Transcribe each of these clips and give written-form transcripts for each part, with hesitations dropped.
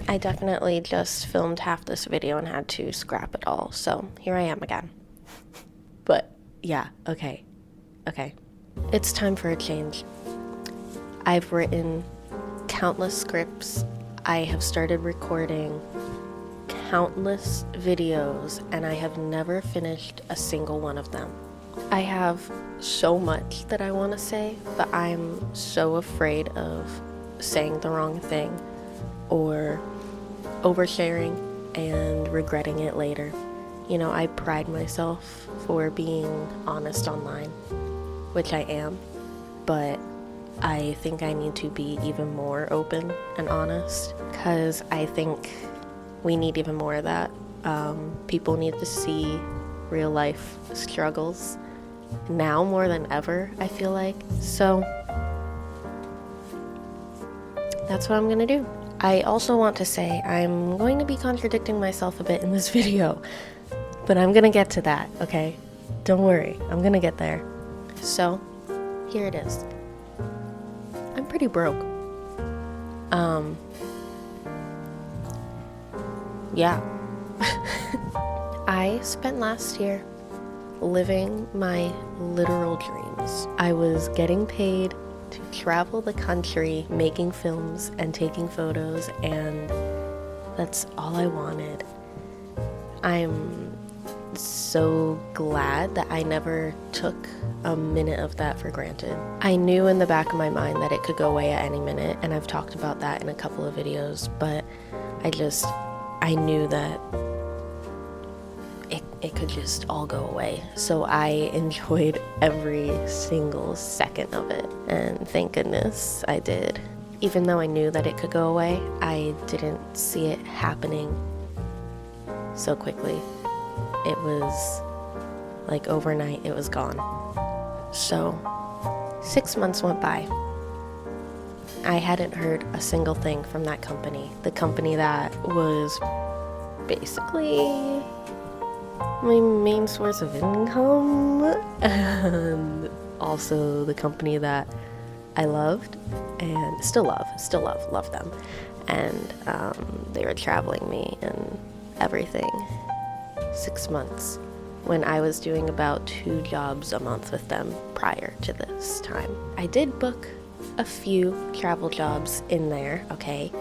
I definitely just filmed half this video and had to scrap it all, so here I am again. But yeah, okay. It's time for a change. I've written countless scripts. I have started recording countless videos, and I have never finished a single one of them. I have so much that I want to say, but I'm so afraid of saying the wrong thing or oversharing and regretting it later. You know, I pride myself for being honest online, which I am, but I think I need to be even more open and honest, because I think we need even more of that. People need to see real life struggles now more than ever, I feel like. So that's what I'm gonna do. I also want to say I'm going to be contradicting myself a bit in this video, but I'm gonna get to that, okay? Don't worry, I'm gonna get there. So, here it is. I'm pretty broke. Yeah. I spent last year living my literal dreams. I was getting paid to travel the country, making films and taking photos, and that's all I wanted. I'm so glad that I never took a minute of that for granted. I knew in the back of my mind that it could go away at any minute, and I've talked about that in a couple of videos, but I knew that it could just all go away. So I enjoyed every single second of it, and thank goodness I did. Even though I knew that it could go away, I didn't see it happening so quickly. It was like overnight, it was gone. So 6 months went by. I hadn't heard a single thing from that company. The company that was basically my main source of income, and also the company that I loved and still love them. And they were traveling me and everything. 6 months, when I was doing about 2 jobs a month with them prior to this time. I did book a few travel jobs in there, okay?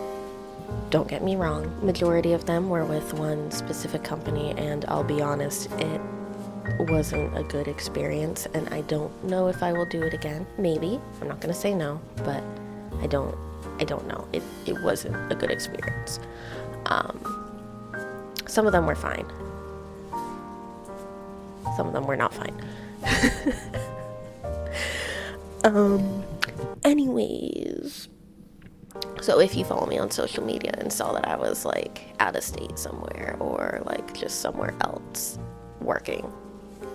Don't get me wrong, majority of them were with one specific company, and I'll be honest, it wasn't a good experience, and I don't know if I will do it again. Maybe. I'm not gonna say no, but I don't know. It wasn't a good experience. Some of them were fine. Some of them were not fine. Anyways, so if you follow me on social media and saw that I was like out of state somewhere or like just somewhere else working,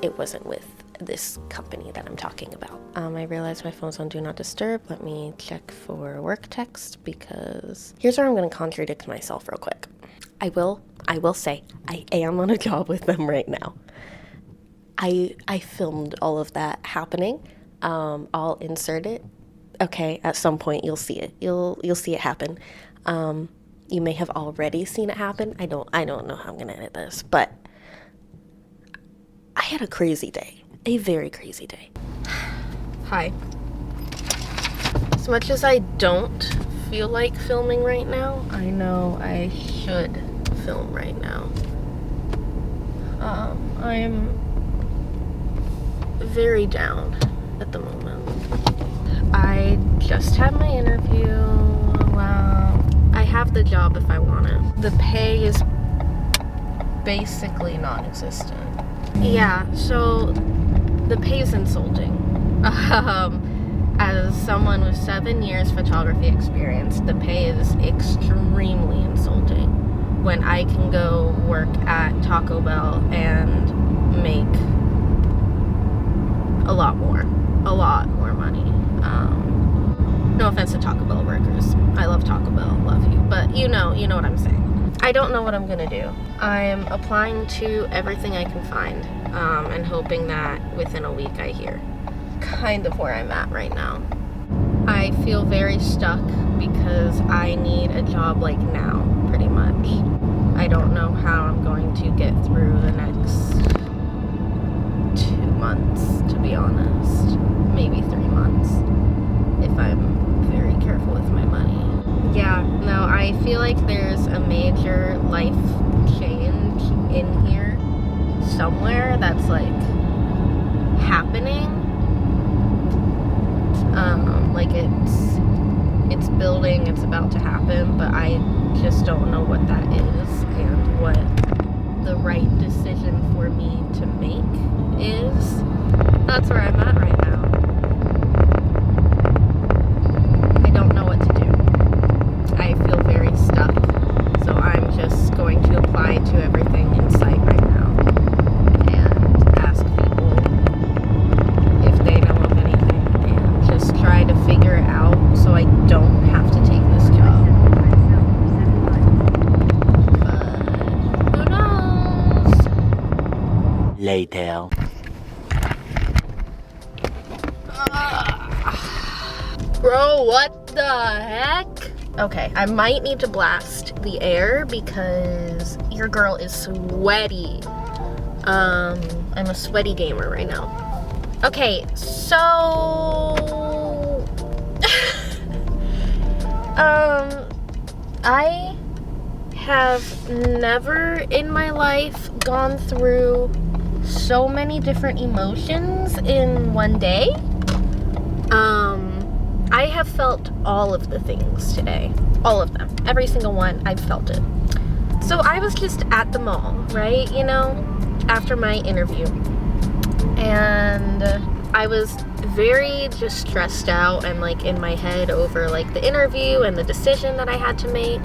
it wasn't with this company that I'm talking about. I realized my phone's on Do Not Disturb. Let me check for work text, because here's where I'm going to contradict myself real quick. I will say I am on a job with them right now. I filmed all of that happening. I'll insert it. Okay, at some point you'll see it. You'll see it happen. You may have already seen it happen. I don't know how I'm gonna edit this, but I had a crazy day. A very crazy day. Hi. As much as I don't feel like filming right now, I know I should film right now. I'm very down at the moment. I just had my interview. Wow. I have the job if I want it. The pay is basically non-existent. Yeah, so the pay is insulting. As someone with 7 years photography experience, the pay is extremely insulting when I can go work at Taco Bell and make a lot more money. No offense to Taco Bell workers. I love Taco Bell, love you. But you know what I'm saying. I don't know what I'm gonna do. I'm applying to everything I can find, and hoping that within a week I hear. Kind of where I'm at right now. I feel very stuck because because I need a job like now, pretty much. I don't know how I'm going to get through the next 2 months, to be honest. Maybe 3 months, if I'm very careful with my money. Yeah, no, I feel like there's a major life change in here somewhere that's like happening. Like it's building, it's about to happen, but I just don't know what that is and what the right decision for me to make is. That's where I'm at right now. I don't know what to do. I feel very stuck, so I'm just going to apply to everything in sight right now and ask people if they know of anything and just try to figure it out so I don't have to take this job. But who knows? Later. Bro, what the heck? Okay, I might need to blast the air because your girl is sweaty. I'm a sweaty gamer right now. Okay, so I have never in my life gone through so many different emotions in one day. I have felt all of the things today. All of them. Every single one, I've felt it. So I was just at the mall, right? You know, after my interview. And I was very just stressed out and like in my head over like the interview and the decision that I had to make.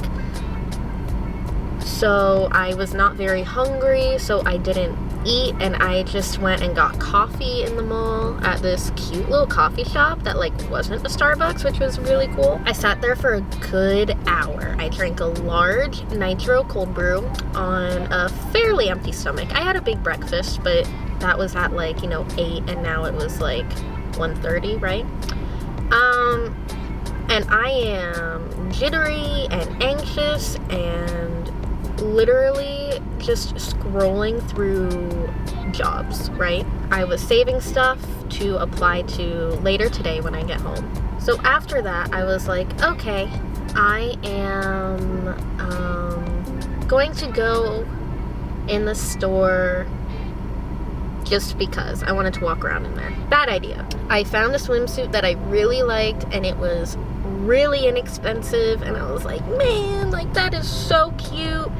So I was not very hungry, so I didn't eat, and I just went and got coffee in the mall at this cute little coffee shop that like wasn't a Starbucks, which was really cool. I sat there for a good hour. I drank a large nitro cold brew on a fairly empty stomach. I had a big breakfast, but that was at like, you know, 8, and now it was like 1:30, right? And I am jittery and anxious and literally just scrolling through jobs, right? I was saving stuff to apply to later today when I get home. So after that, I was like, okay, I am going to go in the store just because I wanted to walk around in there. Bad idea. I found a swimsuit that I really liked, and it was really inexpensive, and I was like, man, like that is so cute.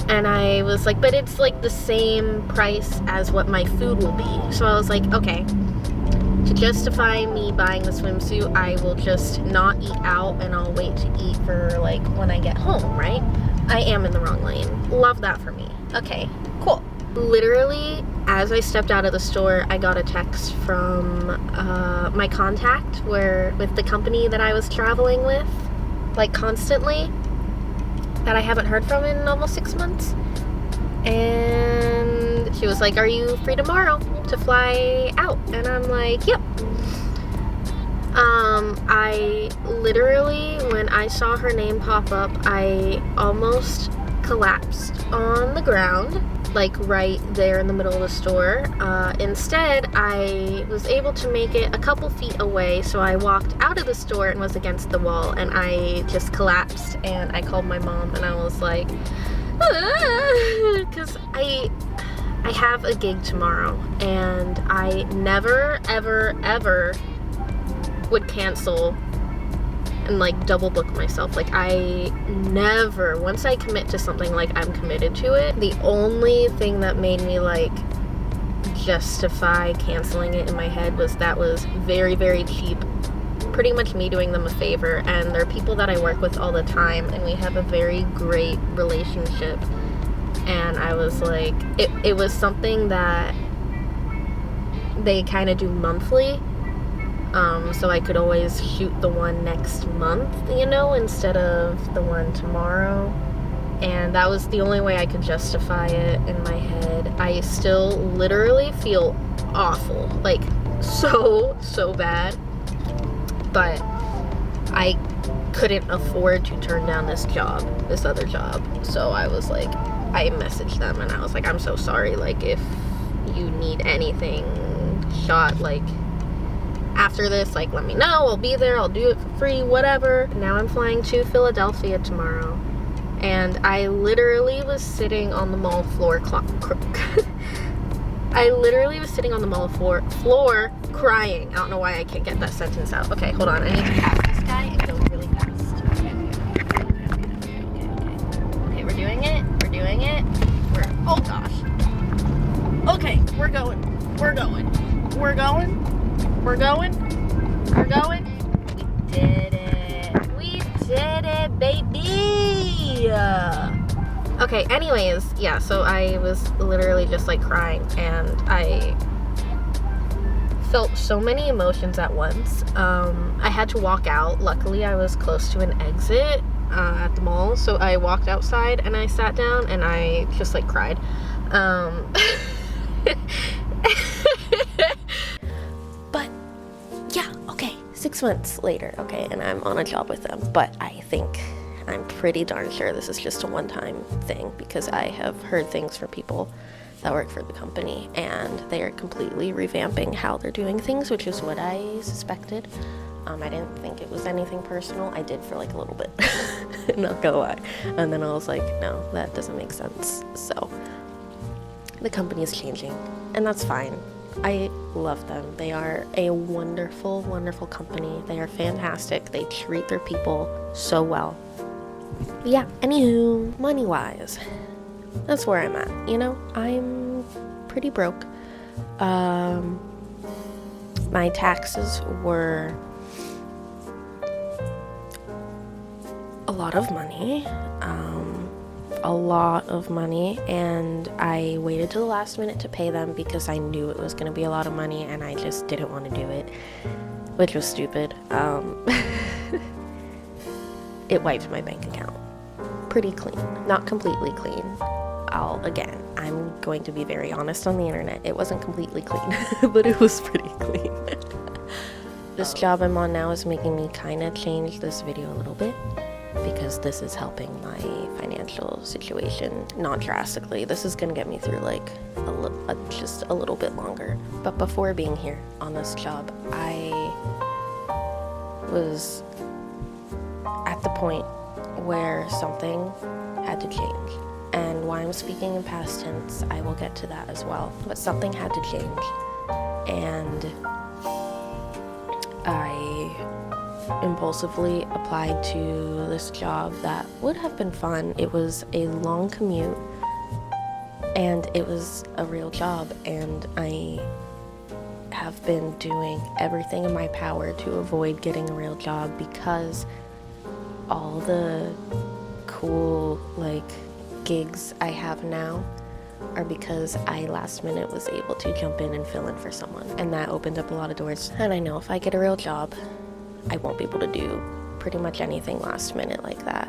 And I was like, but it's like the same price as what my food will be. So I was like, okay, to justify me buying the swimsuit, I will just not eat out and I'll wait to eat for like when I get home, right? I am in the wrong lane. Love that for me. Okay, cool. Literally, as I stepped out of the store, I got a text from my contact with the company that I was traveling with, like constantly, that I haven't heard from in almost 6 months. And she was like, are you free tomorrow to fly out? And I'm like, yep. I literally, when I saw her name pop up, I almost collapsed on the ground, like right there in the middle of the store. Instead, I was able to make it a couple feet away, so I walked out of the store and was against the wall, and I just collapsed, and I called my mom, and I was like, because I have a gig tomorrow, and I never, ever, ever would cancel and like double book myself. Like I never, once I commit to something, like I'm committed to it. The only thing that made me like justify canceling it in my head was that was very, very cheap. Pretty much me doing them a favor, and they're people that I work with all the time, and we have a very great relationship. And I was like, it was something that they kind of do monthly. So I could always shoot the one next month, you know, instead of the one tomorrow. And that was the only way I could justify it in my head. I still literally feel awful, like so bad. But I couldn't afford to turn down this other job. So I was like, I messaged them and I was like, I'm so sorry, like if you need anything shot like after this, like let me know, I'll be there, I'll do it for free, whatever. Now I'm flying to Philadelphia tomorrow, and I literally was sitting on the mall floor I literally was sitting on the mall floor crying. I don't know why I can't get that sentence out. Okay, hold on, I need to pass this guy and go really fast. Okay, we're doing it, oh gosh. Okay, we're going. We did it, baby. Okay, anyways, yeah, so I was literally just like crying, and I felt so many emotions at once. I had to walk out. Luckily, I was close to an exit at the mall, so I walked outside and I sat down and I just like cried. But yeah, okay, 6 months later, okay, and I'm on a job with them, but I think I'm pretty darn sure this is just a one-time thing, because I have heard things from people that work for the company, and they are completely revamping how they're doing things, which is what I suspected. I didn't think it was anything personal. I did for like a little bit, not gonna lie. And then I was like, no, that doesn't make sense. So the company is changing, and that's fine. I love them. They are a wonderful, wonderful company. They are fantastic. They treat their people so well. But yeah, anywho, money-wise, that's where I'm at, you know? I'm pretty broke. My taxes were a lot of money, and I waited till the last minute to pay them because I knew it was going to be a lot of money, and I just didn't want to do it, which was stupid. It wiped my bank account pretty clean, not completely clean. I'm going to be very honest on the internet, it wasn't completely clean, but it was pretty clean. This job I'm on now is making me kind of change this video a little bit, because this is helping my financial situation, not drastically. This is gonna get me through like just a little bit longer. But before being here on this job, I was at the point where something had to change. And why I'm speaking in past tense, I will get to that as well. But something had to change, and I impulsively applied to this job that would have been fun. It was a long commute, and it was a real job, and I have been doing everything in my power to avoid getting a real job, because all the cool like gigs I have now are because I last minute was able to jump in and fill in for someone, and that opened up a lot of doors. And I know if I get a real job, I won't be able to do pretty much anything last minute like that.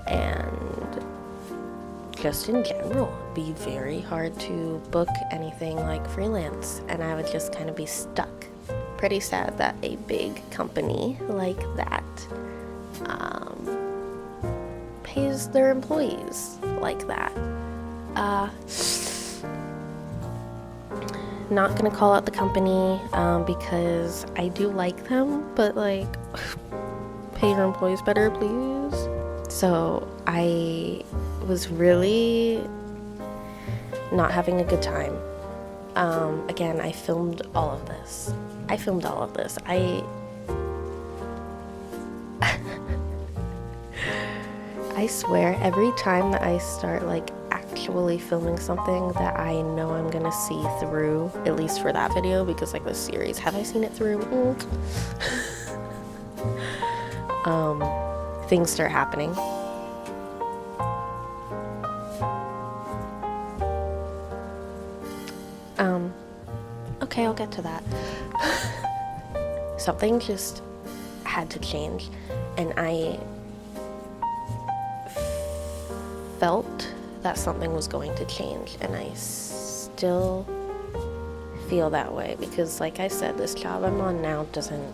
And just in general, it'd be very hard to book anything like freelance, and I would just kind of be stuck. Pretty sad that a big company like that pays their employees like that. Not gonna call out the company because I do like them, but like, pay your employees better, please. So I was really not having a good time. Again, I filmed all of this. I swear, every time that I start like actually filming something that I know I'm gonna see through, at least for that video, because like this series, have I seen it through? Things start happening. Okay, I'll get to that. Something just had to change, and I felt that something was going to change, and I still feel that way because, like I said, this job I'm on now doesn't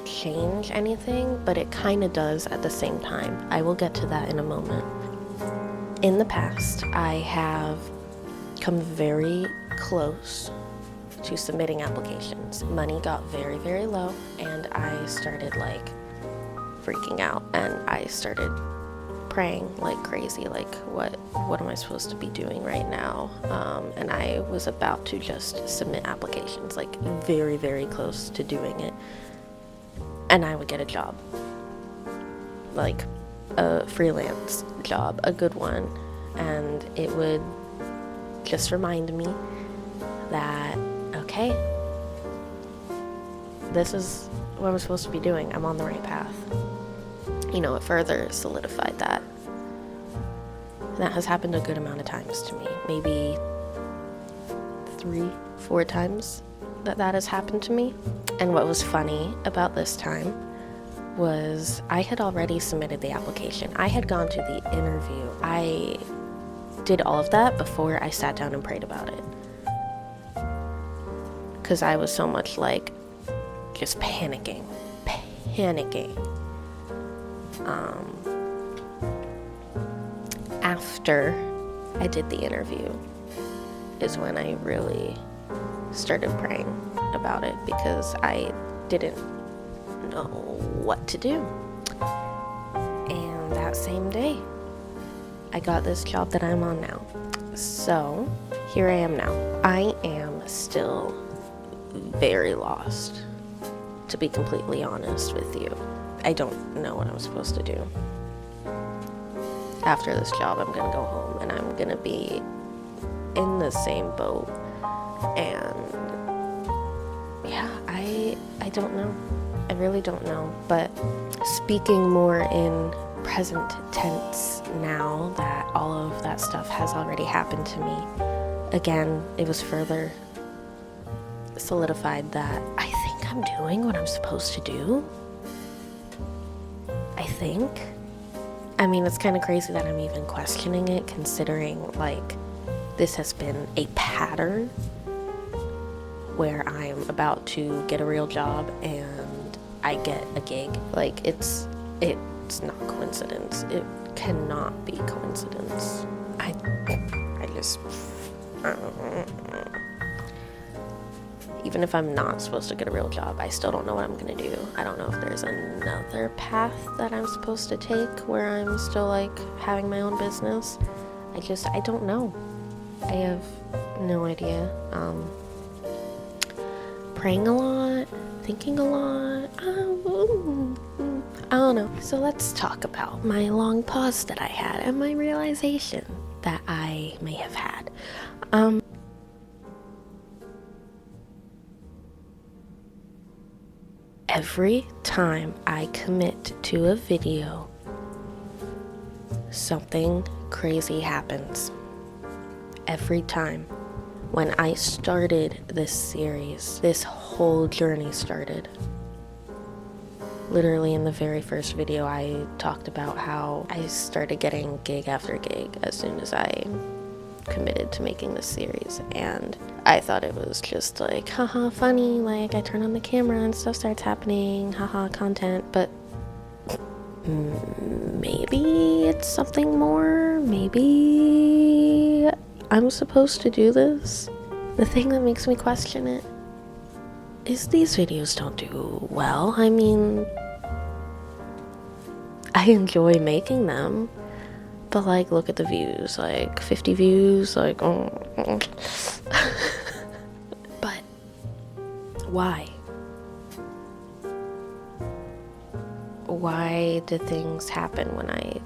change anything, but it kind of does at the same time. I will get to that in a moment. In the past, I have come very close to submitting applications. Money got very, very low, and I started like freaking out, and I started praying like crazy, like what am I supposed to be doing right now? And I was about to just submit applications, like very, very close to doing it, and I would get a job, like a freelance job, a good one, and it would just remind me that, okay, this is what I'm supposed to be doing. I'm on the right path. You know, it further solidified that. And that has happened a good amount of times to me. Maybe 3-4 times that has happened to me. And what was funny about this time was I had already submitted the application. I had gone to the interview. I did all of that before I sat down and prayed about it. Because I was so much like just panicking. After I did the interview is when I really started praying about it because I didn't know what to do. And that same day, I got this job that I'm on now. So here I am now. I am still very lost, to be completely honest with you. I don't know what I'm supposed to do. After this job, I'm gonna go home and I'm gonna be in the same boat. And yeah, I don't know. I really don't know. But speaking more in present tense now that all of that stuff has already happened to me, again, it was further solidified that I think I'm doing what I'm supposed to do. I think. I mean, it's kind of crazy that I'm even questioning it, considering like this has been a pattern where I'm about to get a real job and I get a gig. Like it's not coincidence. It cannot be coincidence. I just even if I'm not supposed to get a real job, I still don't know what I'm gonna do. I don't know if there's another path that I'm supposed to take where I'm still like having my own business. I don't know. I have no idea. Praying a lot, thinking a lot. I don't know. So let's talk about my long pause that I had and my realization that I may have had. Every time I commit to a video, something crazy happens. Every time. When I started this series, this whole journey started. Literally in the very first video, I talked about how I started getting gig after gig as soon as I committed to making this series, and I thought it was just like, haha, funny, like I turn on the camera and stuff starts happening, haha, content, but maybe it's something more. Maybe I'm supposed to do this. The thing that makes me question it is these videos don't do well. I mean, I enjoy making them, but like, look at the views, like 50 views, like, But why? Why do things happen when I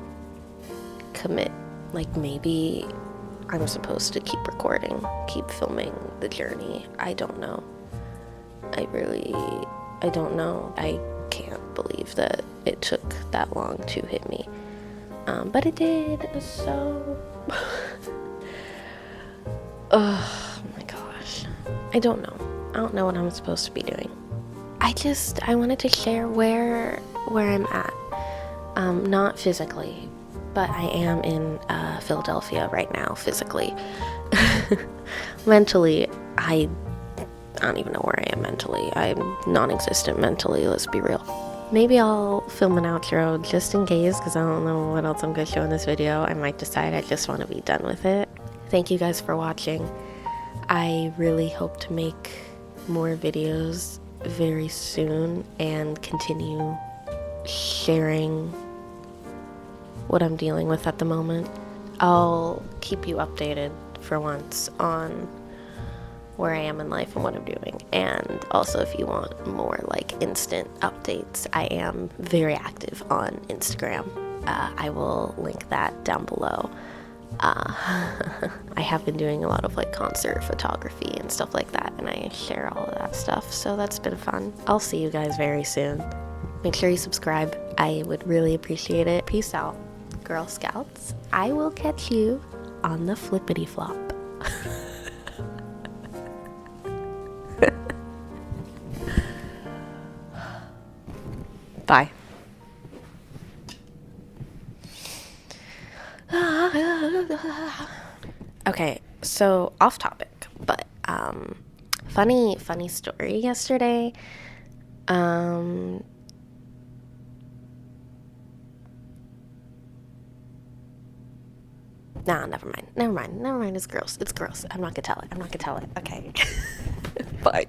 commit? Like, maybe I'm supposed to keep recording, keep filming the journey. I don't know. I don't know. I can't believe that it took that long to hit me. But it did, so... Oh my gosh. I don't know. I don't know what I'm supposed to be doing. I wanted to share where I'm at. Not physically, but I am in Philadelphia right now, physically. Mentally, I I don't even know where I am mentally. I'm non-existent mentally, let's be real. Maybe I'll film an outro just in case, because I don't know what else I'm going to show in this video. I might decide I just want to be done with it. Thank you guys for watching. I really hope to make more videos very soon and continue sharing what I'm dealing with at the moment. I'll keep you updated for once on where I am in life and what I'm doing. And also, if you want more like instant updates, I am very active on Instagram. I will link that down below. I have been doing a lot of like concert photography and stuff like that, and I share all of that stuff, so that's been fun. I'll see you guys very soon. Make sure you subscribe. I would really appreciate it. Peace out, Girl Scouts. I will catch you on the flippity flop. Bye. Okay, so off topic, but funny story yesterday. Nah, never mind. It's gross. I'm not gonna tell it. Okay. Bye.